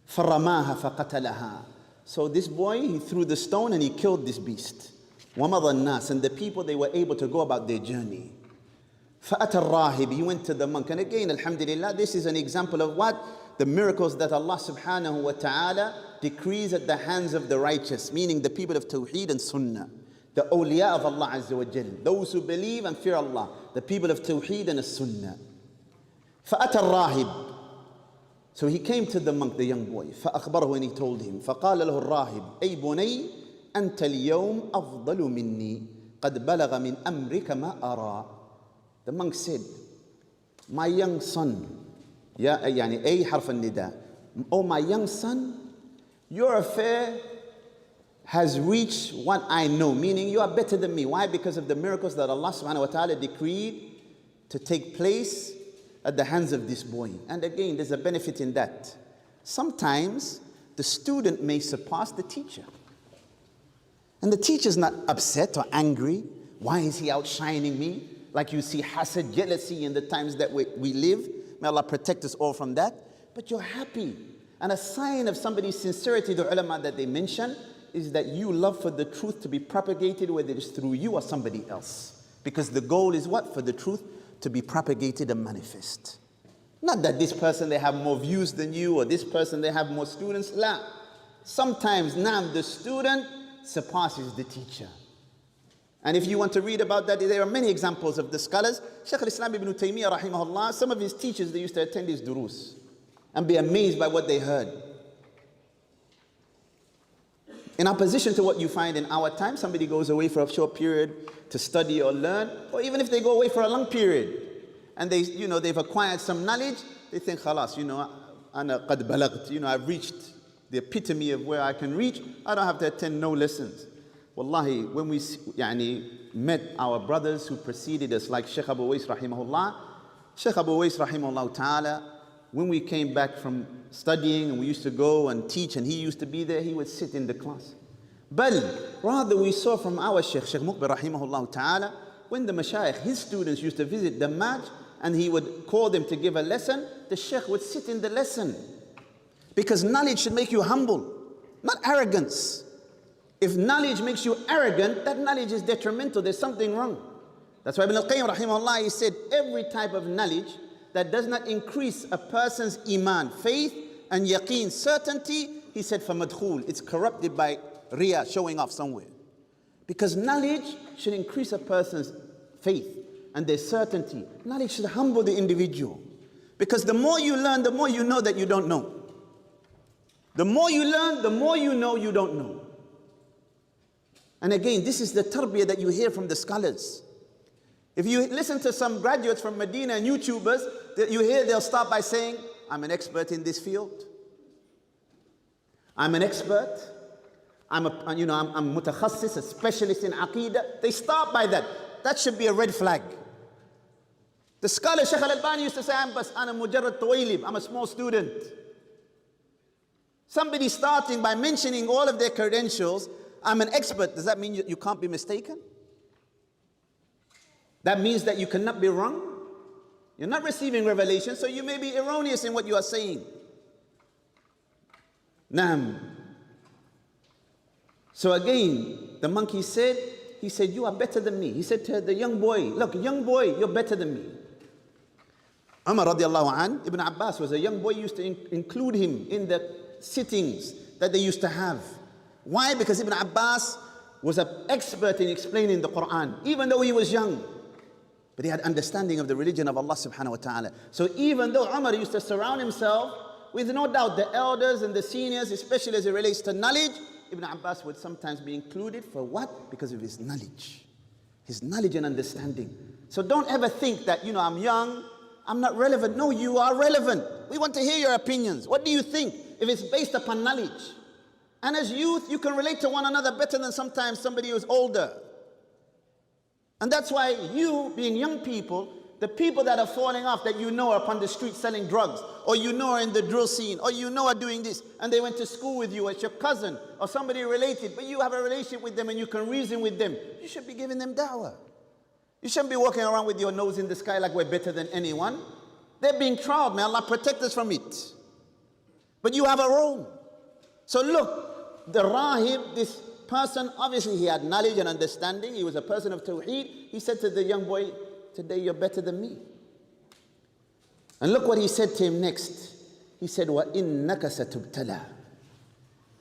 فَرَمَاهَا فَقَتَلَهَا. So this boy, he threw the stone and he killed this beast. وَمَضَى النَّاسِ. And the people, they were able to go about their journey. فَأَتَى الرَّاهِبِ. He went to the monk. And again, alhamdulillah, this is an example of what? The miracles that Allah subhanahu wa ta'ala decrees at the hands of the righteous, meaning the people of Tawheed and Sunnah. The awliya of Allah Azza wa Jal, those who believe and fear Allah, the people of Tawheed and Sunnah. فَأَتَى الرَّاهِبِ. So he came to the monk, the young boy. فَأَخْبَرَهُ, and he told him. فَقَالَ لَهُ الرَّاهِبِ أَيْ بُنَيْ أَنْتَ الْيَوْمَ أَفْضَلُ مِنِّي قَدْ بَلَغَ مِنْ أَمْرِكَ مَا أَرَى. The monk said, my young son, يعني أي حرف النداء, oh my young son, your affair has reached what I know, meaning you are better than me. Why? Because of the miracles that Allah subhanahu wa ta'ala decreed to take place at the hands of this boy. And again, there's a benefit in that. Sometimes the student may surpass the teacher. And the teacher's not upset or angry. Why is he outshining me? Like you see hasad, jealousy in the times that we live. May Allah protect us all from that. But you're happy. And a sign of somebody's sincerity, the ulama that they mention, is that you love for the truth to be propagated, whether it's through you or somebody else. Because the goal is what? For the truth to be propagated and manifest. Not that this person, they have more views than you, or this person, they have more students. La. Sometimes now the student surpasses the teacher. And if you want to read about that, there are many examples of the scholars. Shaykh al-Islam ibn Taymiyyah rahimahullah, some of his teachers, they used to attend his durus and be amazed by what they heard. In opposition to what you find in our time, somebody goes away for a short period to study or learn, or even if they go away for a long period and they've acquired some knowledge, they think, khalas, ana qad balagt, I've reached the epitome of where I can reach. I don't have to attend no lessons. Wallahi, when we met our brothers who preceded us, like Shaykh Abu Wais rahimahullah, Shaykh Abu Wais rahimahullah ta'ala, when we came back from studying and we used to go and teach and he used to be there, he would sit in the class. But rather we saw from our Shaykh Muqbil rahimahullah ta'ala, when the mashayikh, his students used to visit the Maj and he would call them to give a lesson, the Shaykh would sit in the lesson. Because knowledge should make you humble, not arrogance. If knowledge makes you arrogant, that knowledge is detrimental. There's something wrong. That's why Ibn al-Qayyim rahimahullah, he said, every type of knowledge that does not increase a person's iman, faith and yaqeen, certainty, he said, for madkhul, it's corrupted by riya, showing off somewhere. Because knowledge should increase a person's faith and their certainty. Knowledge should humble the individual. Because the more you learn, the more you know that you don't know. The more you learn, the more you know you don't know. And again, this is the tarbiyah that you hear from the scholars. If you listen to some graduates from Medina and YouTubers, that you hear they'll start by saying, I'm an expert in this field. I'm an expert. I'm mutakhassis, a specialist in aqidah. They start by that. That should be a red flag. The scholar Shaykh al-Albani used to say, I'm mujarrad tuwaylib, I'm a small student. Somebody starting by mentioning all of their credentials, I'm an expert, does that mean you can't be mistaken? That means that you cannot be wrong? You're not receiving revelation, so you may be erroneous in what you are saying. Naam. So again, the monkey said, you are better than me. He said to the young boy, look, young boy, you're better than me. Umar radiallahu an, Ibn Abbas was a young boy, used to include him in the sittings that they used to have. Why? Because Ibn Abbas was an expert in explaining the Quran, even though he was young. But he had understanding of the religion of Allah subhanahu wa ta'ala. So even though Umar used to surround himself with no doubt the elders and the seniors, especially as it relates to knowledge, Ibn Abbas would sometimes be included for what? Because of his knowledge and understanding. So don't ever think that, I'm young, I'm not relevant. No, you are relevant. We want to hear your opinions. What do you think? If it's based upon knowledge. And as youth, you can relate to one another better than sometimes somebody who's older. And that's why you, being young people, the people that are falling off that are upon the street selling drugs, or are in the drill scene, or are doing this, and they went to school with you as your cousin, or somebody related, but you have a relationship with them and you can reason with them, you should be giving them dawah. You shouldn't be walking around with your nose in the sky like we're better than anyone. They're being tried. May Allah protect us from it. But you have a role. So look, the rahib, this person, obviously he had knowledge and understanding. He was a person of tawheed. He said to the young boy, today you're better than me. And look what he said to him next. He said, وَإِنَّكَ سَتُبْتَلَى.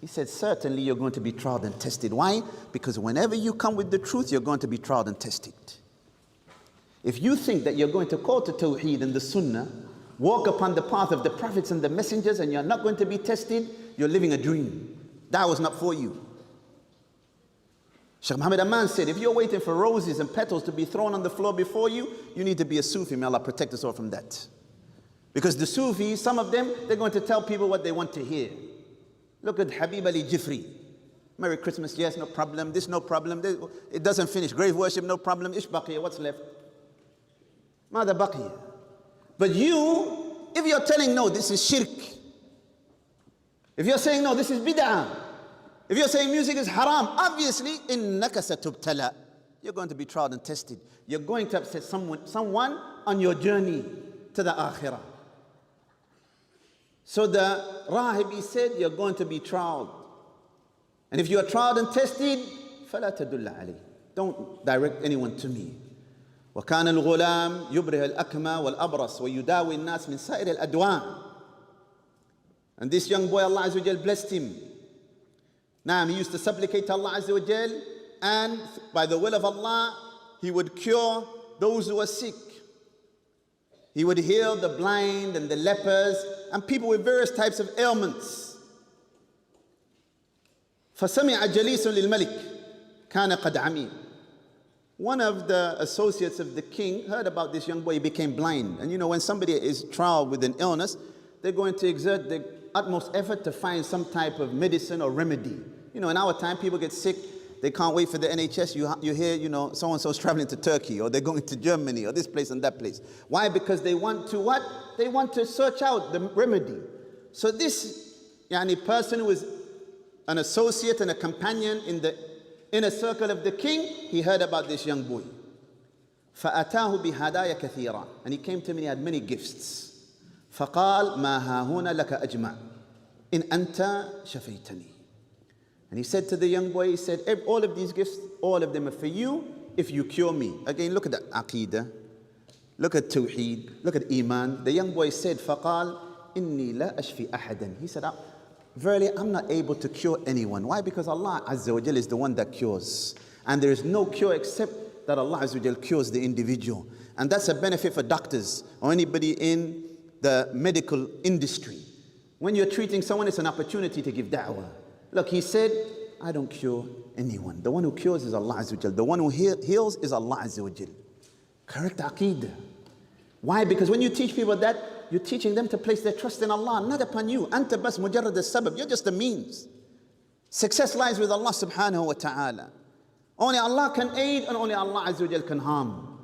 He said, certainly you're going to be tried and tested. Why? Because whenever you come with the truth, you're going to be tried and tested. If you think that you're going to call to Tawheed and the Sunnah, walk upon the path of the prophets and the messengers, and you're not going to be tested, you're living a dream. That was not for you. Shaykh Muhammad Aman said, if you're waiting for roses and petals to be thrown on the floor before you, you need to be a Sufi. May Allah protect us all from that. Because the Sufis, some of them, they're going to tell people what they want to hear. Look at Habib Ali Jifri. Merry Christmas, yes, no problem. This, no problem. It doesn't finish. Grave worship, no problem. Ish baqiya, what's left? Mada baqiya. But you, if you're telling no, this is shirk. If you're saying no, this is bid'ah. If you're saying music is haram, obviously, innaka satubtala. You're going to be tried and tested. You're going to upset someone on your journey to the akhirah. So the rahib said, you're going to be tried. And if you are tried and tested, فَلَا تَدُلَّ عَلَيْهِ. Don't direct anyone to me. وَكَانَ الْغُلَامِ يُبْرِهَ الْأَكْمَى وَالْأَبْرَصِ وَيُدَاوِي النَّاسِ مِنْ سَائِرِ الْأَدْوَانِ. And this young boy, Allah Azza wa Jal blessed him. Now, he used to supplicate to Allah Azza wa Jal, and by the will of Allah, he would cure those who were sick. He would heal the blind and the lepers and people with various types of ailments. فَسَمِعَ جَلِيسٌ لِلْمَلِكِ كَانَ قَدْ عَمِيٍ. One of the associates of the king heard about this young boy. He became blind. And you know, when somebody is trialed with an illness, they're going to exert the utmost effort to find some type of medicine or remedy. You know, in our time, people get sick. They can't wait for the NHS. You hear, you know, so-and-so's traveling to Turkey, or they're going to Germany, or this place and that place. Why? Because they want to what? They want to search out the remedy. So this person who is an associate and a companion in the inner circle of the king, he heard about this young boy. فَأَتَاهُ بِهَدَايَ كَثِيرًا. And he came to me, he had many gifts. فَقَالْ مَا هَاهُنَا لَكَ أَجْمَعْ إِنْ أَنْتَ شَفَيْتَنِي. And he said to the young boy, he said, all of these gifts, all of them are for you if you cure me. Again, look at that Aqidah. Look at Tawheed. Look at Iman. The young boy said, فَقَالْ إِنِّي لَا أَشْفِي أَحَدًا. He said, verily, I'm not able to cure anyone. Why? Because Allah Azza wa Jal is the one that cures. And there is no cure except that Allah Azza wa Jal cures the individual. And that's a benefit for doctors or anybody in the medical industry. When you're treating someone, it's an opportunity to give da'wah. Look, he said, I don't cure anyone. The one who cures is Allah Azza wa Jal. The one who heals is Allah Azza wa Jal. Correct Aqeedah. Why? Because when you teach people that, you're teaching them to place their trust in Allah, not upon you. Anta bas mujarrad al-sabab. You're just a means. Success lies with Allah subhanahu wa ta'ala. Only Allah can aid and only Allah Azza wa Jal can harm.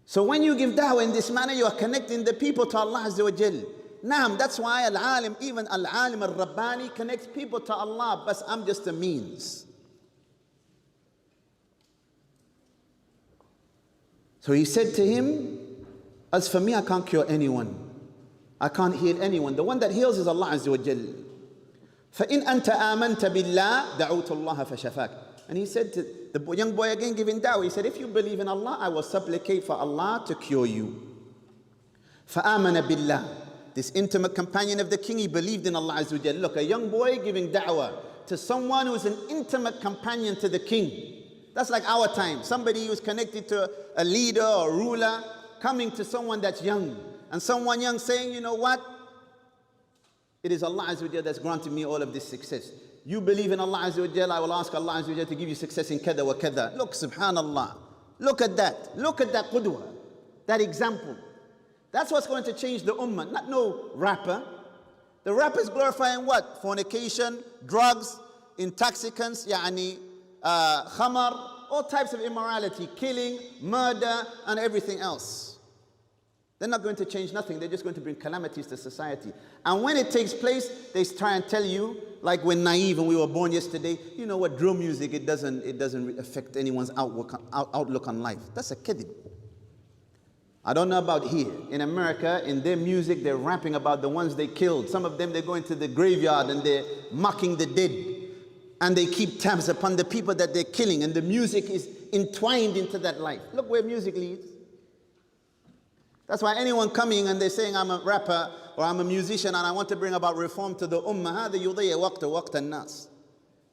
So when you give da'wah in this manner, you are connecting the people to Allah Azza wa Jal. Naam, that's why al-alim, even al-alim al-rabbani connects people to Allah, but I'm just a means. So he said to him, as for me, I can't cure anyone. I can't heal anyone. The one that heals is Allah Azza wa Jal. فَإِنْ أَنْتَ آمَنْتَ بِاللَّهِ دَعُوتُ اللَّهَ فَشَفَاكَ. And he said to the young boy again giving da'wah, he said, if you believe in Allah, I will supplicate for Allah to cure you. فَآمَنَ بِاللَّهِ. This intimate companion of the king, he believed in Allah Azza wa Jal. Look, a young boy giving da'wah to someone who is an intimate companion to the king. That's like our time. Somebody who's connected to a leader or ruler, coming to someone that's young. And someone young saying, you know what? It is Allah Azza wa Jal that's granted me all of this success. You believe in Allah Azza wa Jal, I will ask Allah Azza wa Jal to give you success in kada wa kada. Look, subhanallah. Look at that. Look at that qudwa. That example. That's what's going to change the ummah, not no rapper. The rappers glorifying what? Fornication, drugs, intoxicants, khamar, all types of immorality, killing, murder, and everything else. They're not going to change nothing. They're just going to bring calamities to society. And when it takes place, they try and tell you, like we're naive and we were born yesterday, you know what, drill music, it doesn't affect anyone's outlook on life. That's a kadhib. I don't know about here. In America, in their music, they're rapping about the ones they killed. Some of them, they're going to the graveyard and they're mocking the dead. And they keep tabs upon the people that they're killing. And the music is entwined into that life. Look where music leads. That's why anyone coming and they're saying, I'm a rapper or I'm a musician and I want to bring about reform to the ummah, هذا يضيع وقت الناس.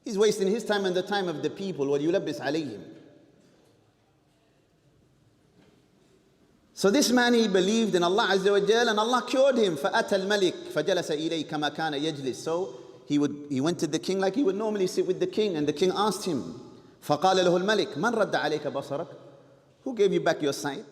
He's wasting his time and the time of the people. وَيُلَبِّسْ عَلَيْهِمْ. So this man, he believed in Allah Azza wa Jal, and Allah cured him. فَأَتَى الْمَلِكْ فَجَلَسَ إِلَيْهِ كَمَا كَانَ يَجْلِسُ. So he went to the king like he would normally sit with the king, and the king asked him, فَقَالَ لَهُ الْمَلِكْ مَنْ رَدَّ عَلَيْكَ بَصَرَكَ? Who gave you back your sight?